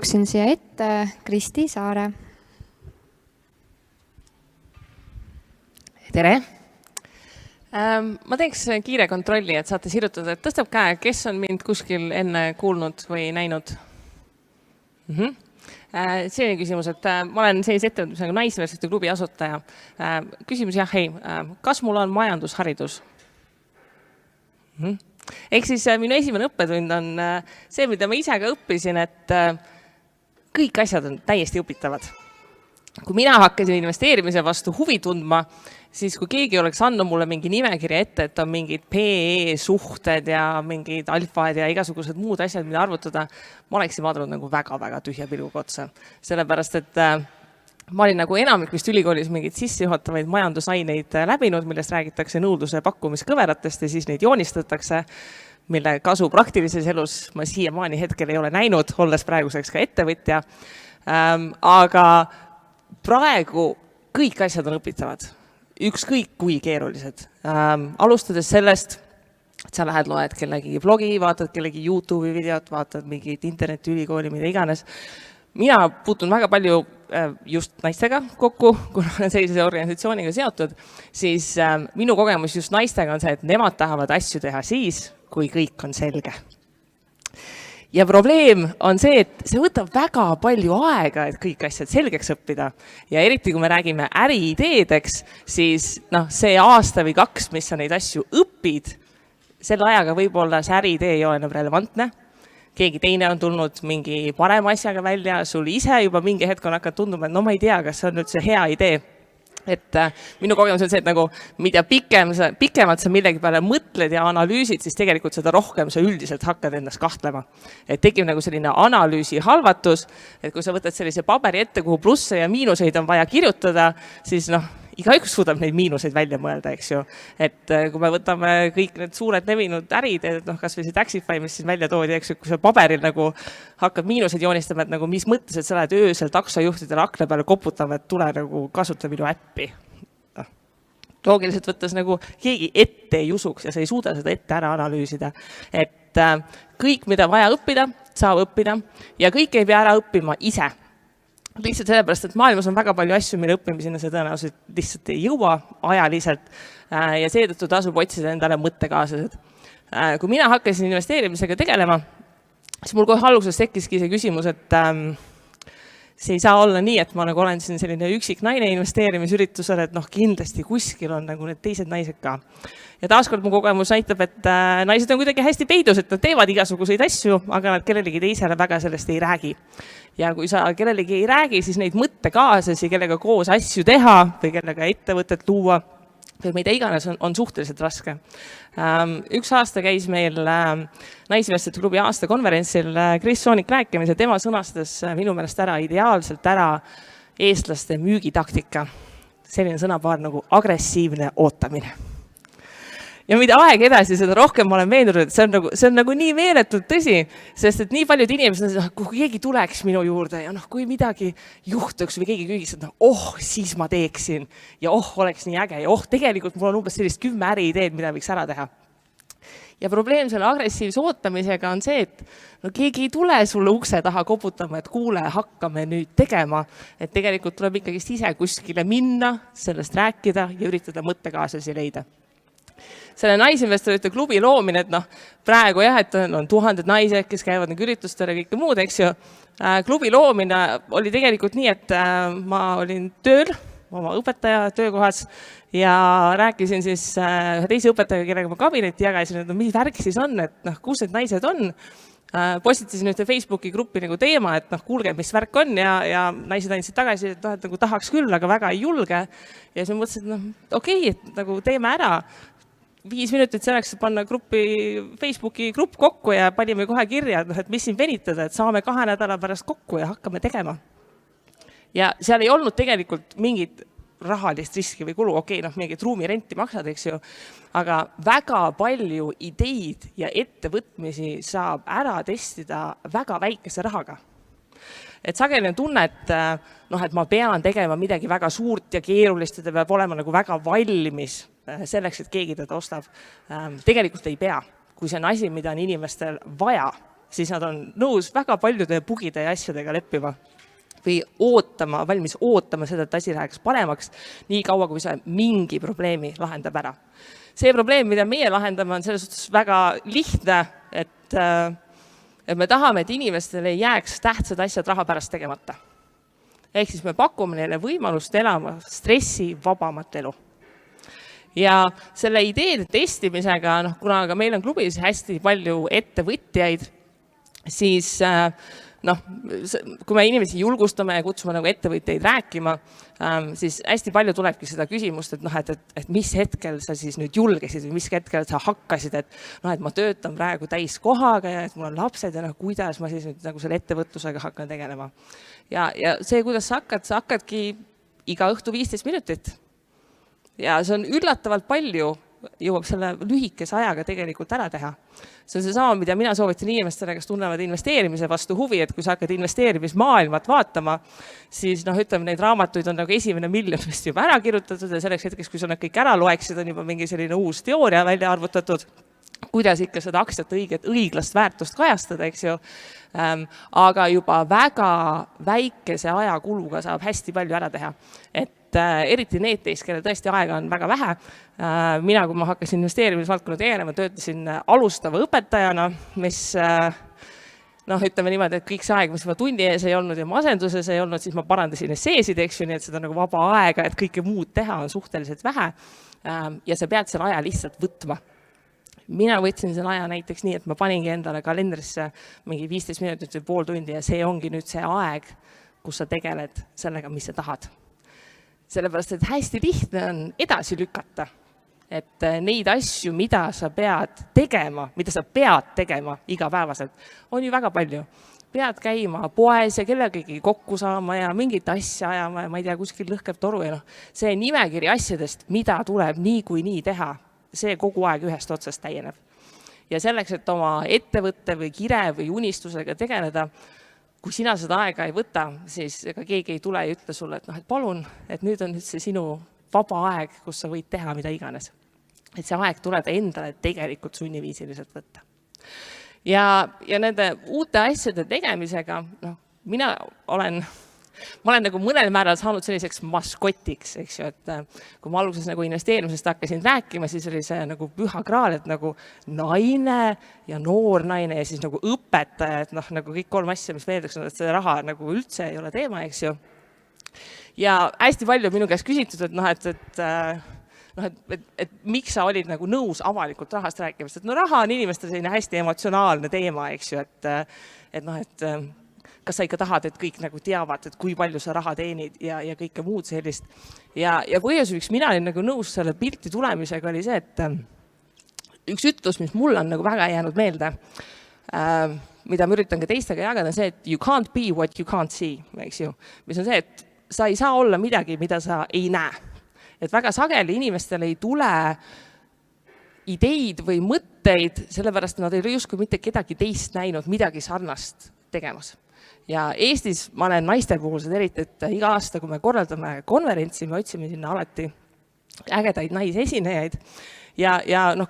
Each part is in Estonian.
Kutsun siia ette Kristi Saare. Tere! Ma teeks kiire kontrolli, et saate sirutada, et tõstab käe, kes on mind kuskil enne kuulnud või näinud? Selline küsimus, et ma olen sellise ettevõtluse nagu Naisversite klubi asutaja. Küsimus jah, kas mul on majandusharidus? Ehk siis minu esimene õppetund on see, mida ma ise ka õppisin, et kõik asjad on täiesti õpitavad. Kui mina hakkasin investeerimise vastu huvi tundma, siis kui keegi oleks andnud mulle mingi nimekirja ette, et on mingid PE suhted ja mingid alfad ja igasugused muud asjad, mida arvutada, ma oleksin vaadanud nagu väga-väga tühja pilguga otsa. Sellepärast, et ma olin nagu enamik vist ülikoolis mingid sissejuhatavaid majandusaineid läbinud, millest räägitakse nõudluse pakkumiskõveratest ja siis neid joonistatakse, mille kasu praktilises elus ma siiamaani hetkel ei ole näinud, olles praeguseks ka ettevõtja. Aga praegu kõik asjad on õpitavad, ükskõik kui keerulised. Alustades sellest, et sa lähed loed kellegi blogi, vaatad kellegi YouTube'i videot, vaatad mingit internetiülikooli, mida iganes. Mina puutun väga palju just naistega kokku, kuna olen sellise organisatsiooniga seotud, siis minu kogemus just naistega on see, et nemad tahavad asju teha siis, kui kõik on selge. Ja probleem on see, et see võtab väga palju aega, et kõik asjad selgeks õppida. Ja eriti, kui me räägime äriideedeks, siis see aasta või 2, mis sa neid asju õpid, selle ajaga võib-olla see äriidee ei ole enam relevantne. Keegi teine on tulnud mingi parema asjaga välja, sul ise juba mingi hetk on hakanud tunduma, et ma ei tea, kas see on nüüd see hea idee. Et minu kogemus on see, et nagu mida pikemalt sa millegi peale mõtled ja analüüsid, siis tegelikult seda rohkem sa üldiselt hakkad ennast kahtlema. Et tekib nagu selline analüüsi halvatus, et kui sa võtad sellise paberi ette, kuhu plusse ja miinuseid on vaja kirjutada, siis igaüks suudab neid miinuseid välja mõelda, eks ju. Et kui me võtame kõik need suured levinud ärid, kas või see Taxify, mis siin välja toodi, eks ju, kui sa paberil nagu hakkad miinuseid joonistama, et nagu mis mõttes, et sa lähed öösel taksojuhtidele akna peale koputama, et tule nagu kasuta minu äppi. Loogiliselt võttes nagu keegi ette ei usuks ja sa ei suuda seda ette ära analüüsida. Et kõik, mida vaja õppida, saab õppida ja kõik ei pea ära õppima ise. Lihtsalt sellepärast, et maailmas on väga palju asju, mille õppimisena see tõenäoliselt lihtsalt ei jõua ajaliselt ja seetõttu tasub otsida endale mõttekaaslased. Kui mina hakkasin investeerimisega tegelema, siis mul kohe alguses tekkiski see küsimus, et see ei saa olla nii, et ma nagu olen siin selline üksik naine investeerimisüritusel, et kindlasti kuskil on nagu need teised naised ka. Ja taaskord mu kogemus näitab, et naised on kuidagi hästi peidus, et nad teevad igasuguseid asju, aga nad kellelegi teisele väga sellest ei räägi. Ja kui sa kellelegi ei räägi, siis neid mõttekaaslasi, kellega koos asju teha või kellega ettevõtet luua, või mida iganes on suhteliselt raske. Üks aasta käis meil Naisversite klubi aastakonverentsil Kris Soonik rääkimas ja tema sõnastas minu meelest ideaalselt ära eestlaste müügitaktika. Selline sõnapaar nagu agressiivne ootamine. Ja mida aeg edasi, seda rohkem ma olen veendunud, et see on nagu nii meeletult tõsi, sest et nii paljud inimesed, kui keegi tuleks minu juurde ja kui midagi juhtuks või keegi küsiks, et siis ma teeksin ja oleks nii äge ja tegelikult mul on umbes sellist 10 äriideed, mida võiks ära teha. Ja probleem selle agressiivse ootamisega on see, et keegi ei tule sulle ukse taha koputama, et kuule, hakkame nüüd tegema, et tegelikult tuleb ikkagi ise kuskile minna, sellest rääkida ja üritada mõttekaaslasi leida. Selle Naisinvestorite klubi loomine, et praegu jah, et on 1000 naised, kes käivad nagu üritustel ja kõike muud, eks ju. Klubi loomine oli tegelikult nii, et ma olin tööl oma õpetaja töökohas ja rääkisin siis ühe teise õpetajaga, kellega ma kabinetti jagasin, et mis värk siis on, et kus need naised on. Postitasin ühte Facebooki gruppi nagu teema, et kuulge, mis värk on ja naised andsid tagasi, et nagu tahaks küll, aga väga ei julge. Ja siis ma mõtlesin, et okei, et nagu teeme ära. 5 minutit selleks panna Facebooki grupp kokku ja panime kohe kirja, et mis siin venitada, et saame 2 nädala pärast kokku ja hakkame tegema. Ja seal ei olnud tegelikult mingit rahalist riski või kulu, mingit ruumirenti maksad, eks ju, aga väga palju ideid ja ettevõtmisi saab ära testida väga väikese rahaga. Et sageli on tunne, et ma pean tegema midagi väga suurt ja keerulist ja ta peab olema nagu väga valmis selleks, et keegi teda ostab. Tegelikult ei pea. Kui see on asi, mida on inimestel vaja, siis nad on nõus väga paljude bugide ja asjadega leppima või valmis ootama seda, et asi läheks paremaks, nii kaua, kui see mingi probleemi lahendab ära. See probleem, mida meie lahendame, on selles suhtes väga lihtne, et me tahame, et inimestele ei jääks tähtsad asjad raha pärast tegemata. Ehk siis me pakume neile võimalust elama stressivabamat elu. Ja selle ideede testimisega, kuna ka meil on klubis hästi palju ettevõtjaid, siis kui me inimesi julgustame ja kutsume nagu ettevõtjaid rääkima, siis hästi palju tulebki seda küsimust, et mis hetkel sa siis nüüd julgesid või mis hetkel sa hakkasid, et ma töötan praegu täiskohaga ja et mul on lapsed ja kuidas ma siis nüüd nagu selle ettevõtlusega hakkan tegelema. Ja see, kuidas sa hakkadki iga õhtu 15 minutit. Ja see on üllatavalt palju, jõuab selle lühikese ajaga tegelikult ära teha. See on seesama, mida mina soovitan inimestele, kes tunnevad investeerimise vastu huvi, et kui sa hakkad investeerimismaailmat vaatama, siis ütleme, neid raamatuid on nagu 1 miljon vist juba ära kirjutatud ja selleks hetkeks, kui sa need kõik ära loeksid, on juba mingi selline uus teooria välja arvutatud, kuidas ikka seda aktsiat õiglast väärtust kajastada, eks ju. Aga juba väga väikese ajakuluga saab hästi palju ära teha. Et eriti need teist, kelle tõesti aega on väga vähe. Mina, kui ma hakkasin investeerimisvaldkonna tegelema, töötasin alustava õpetajana, mis ütleme niimoodi, et kõik see aeg, mis ma tunni ees ei olnud ja masenduses ei olnud, siis ma parandasin esseesid, eks ju, nii et seda nagu vaba aega, et kõike muud teha on suhteliselt vähe. Ja sa pead selle aja lihtsalt võtma. Mina võtsin selle aja näiteks nii, et ma paningi endale kalendrisse mingi 15 minutit või pool tundi ja see ongi nüüd see aeg, kus sa tegeled sellega, mis sa tahad. Sellepärast, et hästi lihtne on edasi lükata, et neid asju, mida sa pead tegema igapäevaselt, on ju väga palju. Pead käima poes ja kellegagi kokku saama ja mingit asja ajama ja ma ei tea, kuskil lõhkeb toru ja see nimekiri asjadest, mida tuleb nii teha, see kogu aeg ühest otsast täieneb. Ja selleks, et oma ettevõtte või kire või unistusega tegeleda, kui sina seda aega ei võta, siis ega keegi ei tule ja ütle sulle, et palun, et nüüd on see sinu vaba aeg, kus sa võid teha mida iganes. Et see aeg tuleb endale tegelikult sunniviisiliselt võtta. Ja nende uute asjade tegemisega, mina olen nagu mõnel määral saanud selliseks maskotiks, eks ju, et kui ma alguses nagu investeerimisest hakkasin rääkima, siis oli see nagu püha kraal, et nagu naine ja noor naine ja siis nagu õpetaja, et nagu kõik 3 asja, mis meeldiks, et see raha nagu üldse ei ole teema, eks ju. Ja hästi palju minu käest küsitud, et miks sa olid nagu nõus avalikult rahast rääkimast, et raha on inimestel selline hästi emotsionaalne teema, eks ju, et kas sa ikka tahad, et kõik nagu teavad, et kui palju sa raha teenid ja kõike muud sellist. Ja põhjus, miks mina olin nagu nõus selle pilti tulemisega, oli see, et üks ütlus, mis mul on nagu väga jäänud meelde, mida ma üritan ka teistega jagada, see, et you can't be what you can't see, eks ju. Mis on see, et sa ei saa olla midagi, mida sa ei näe. Et väga sageli inimestel ei tule ideid või mõtteid, sellepärast nad ei ole justkui mitte kedagi teist näinud midagi sarnast tegemas. Ja Eestis ma olen naiste puhul seda eriti, et iga aasta, kui me korraldame konverentsi, me otsime sinna alati ägedaid naisesinejaid. Ja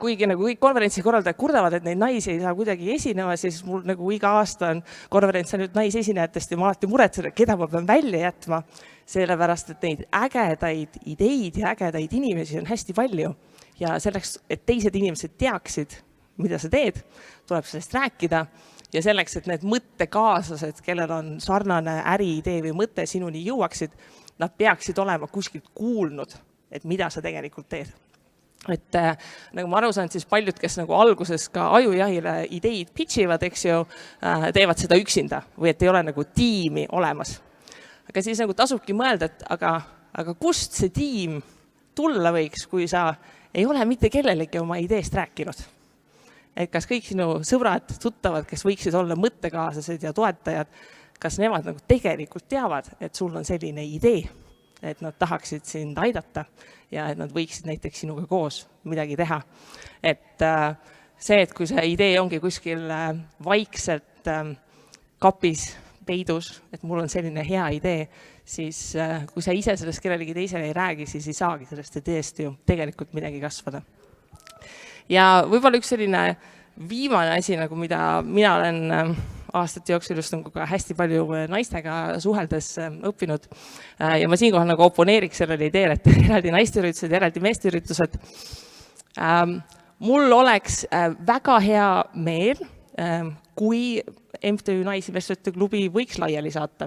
kuigi nagu kõik konverentsi korraldajad kurdavad, et neid naisi ei saa kuidagi esinema, siis mul nagu iga aasta on konverents ainult naisesinejatest ja ma alati muretsen, keda ma pean välja jätma, sellepärast, et neid ägedaid ideid ja ägedaid inimesi on hästi palju. Ja selleks, et teised inimesed teaksid, mida sa teed, tuleb sellest rääkida. Ja selleks, et need mõttekaaslased, kellel on sarnane äriidee või mõte sinuni jõuaksid, nad peaksid olema kuskilt kuulnud, et mida sa tegelikult teed. Et nagu ma aru saan, siis paljud, kes nagu alguses ka ajujahile ideid pitchivad, eks ju, teevad seda üksinda või et ei ole nagu tiimi olemas. Aga siis nagu tasubki mõelda, et aga kust see tiim tulla võiks, kui sa ei ole mitte kellelegi oma ideest rääkinud? Et kas kõik sinu sõbrad, tuttavad, kes võiksid olla mõttekaaslased ja toetajad, kas nemad nagu tegelikult teavad, et sul on selline idee, et nad tahaksid sind aidata ja et nad võiksid näiteks sinuga koos midagi teha. Et see, et kui see idee ongi kuskil vaikselt kapis, peidus, et mul on selline hea idee, siis kui sa ise sellest kellelegi teisele ei räägi, siis ei saagi sellest ideest ju tegelikult midagi kasvada. Ja võib-olla üks selline viimane asi, nagu mida mina olen aastate jooksul just nagu ka hästi palju naistega suheldes õppinud. Ja ma siinkohal nagu oponeeriks sellele ideele, et eraldi naisteüritused, eraldi meesteüritused. Mul oleks väga hea meel, kui MTÜ Naisinvestorite klubi võiks laiali saata.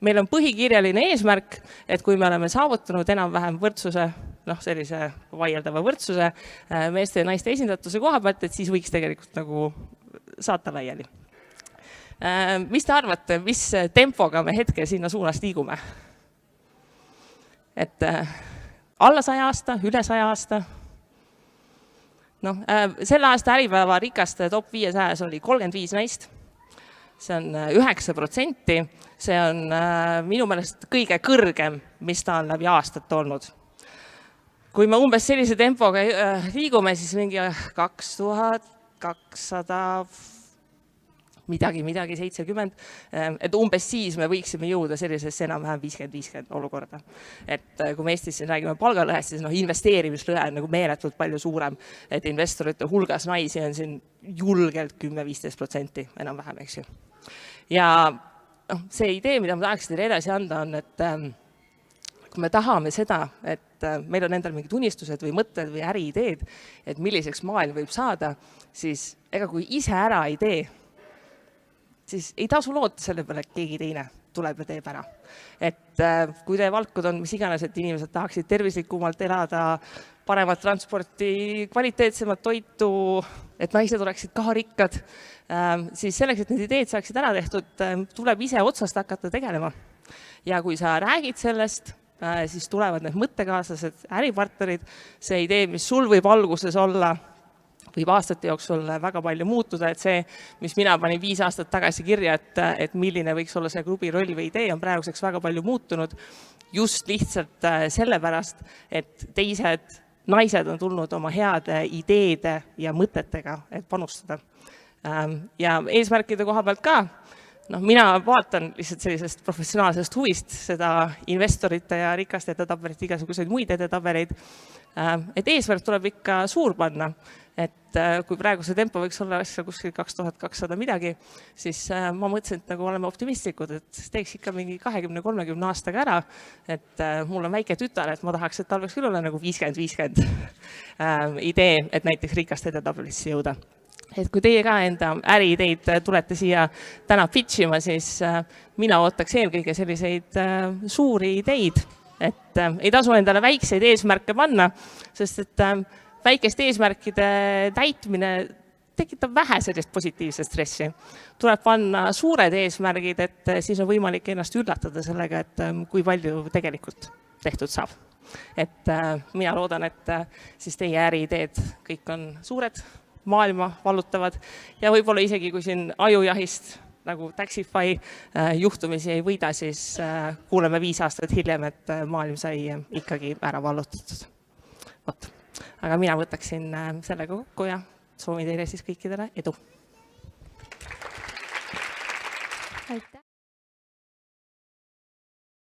Meil on põhikirjaline eesmärk, et kui me oleme saavutanud enam-vähem võrdsuse, sellise vaieldava võrdsuse meeste ja naiste esindatuse koha pealt, et siis võiks tegelikult nagu saata laiali. Mis te arvate, mis tempoga me hetkel sinna suunas liigume? Et alla 100 aasta, üle 100 aasta? Selle aasta Äripäeva rikaste top 500 oli 35 naist. See on 9%. See on minu meelest kõige kõrgem, mis ta on läbi aastat olnud. Kui me umbes sellise tempoga liigume, siis mingi 2200 midagi 70, et umbes siis me võiksime jõuda sellisesse enam-vähem 50-50 olukorda. Et kui me Eestis räägime palgalõhest, siis investeerimislõhe on nagu meeletult palju suurem, et investorite hulgas naisi on siin julgelt 10-15% enam-vähem, eks ju. Ja see idee, mida ma tahaks teile edasi anda, on, et kui me tahame seda, et meil on endal mingid unistused või mõtted või äriideed, et milliseks maailm võib saada, siis ega kui ise ära ei tee, siis ei tasu loota selle peale, et keegi teine tuleb ja teeb ära. Et kui teie valdkond on mis iganes, et inimesed tahaksid tervislikumalt elada, paremat transporti, kvaliteetsemat toitu, et naised oleksid ka rikkad, siis selleks, et need ideed saaksid ära tehtud, tuleb ise otsast hakata tegelema. Ja kui sa räägid sellest, siis tulevad need mõttekaaslased, äripartnerid, see idee, mis sul võib alguses olla, võib aastate jooksul väga palju muutuda, et see, mis mina panin 5 aastat tagasi kirja, et milline võiks olla see klubi roll või idee, on praeguseks väga palju muutunud just lihtsalt sellepärast, et teised naised on tulnud oma heade ideede ja mõtetega, et panustada. Ja eesmärkide koha pealt ka, mina vaatan lihtsalt sellisest professionaalsest huvist seda investorite ja rikaste edetabelite, igasuguseid muid edetabeleid, et eesmärk tuleb ikka suur panna. Et kui praegu see tempo võiks olla kuskil 2200 midagi, siis ma mõtlesin, et nagu oleme optimistlikud, et teeks ikka mingi 20-30 aastaga ära, et mul on väike tütar, et ma tahaks, et tal võiks küll olla nagu 50-50 idee, et näiteks rikaste edetabelisse jõuda. Et kui teie ka enda äriideid tulete siia täna pitchima, siis mina ootaks eelkõige selliseid suuri ideid, et ei tasu endale väikseid eesmärke panna, sest et väikeste eesmärkide täitmine tekitab vähe sellist positiivset stressi. Tuleb panna suured eesmärgid, et siis on võimalik ennast üllatada sellega, et kui palju tegelikult tehtud saab. Et mina loodan, et siis teie äriideed kõik on suured, maailma vallutavad ja võib-olla isegi kui siin ajujahist nagu Taxify juhtumisi ei võida, siis kuuleme 5 aastat hiljem, et maailm sai ikkagi ära vallutatud. Aga mina võtaksin sellega kokku ja soovin teile siis kõikidele edu. Aitäh!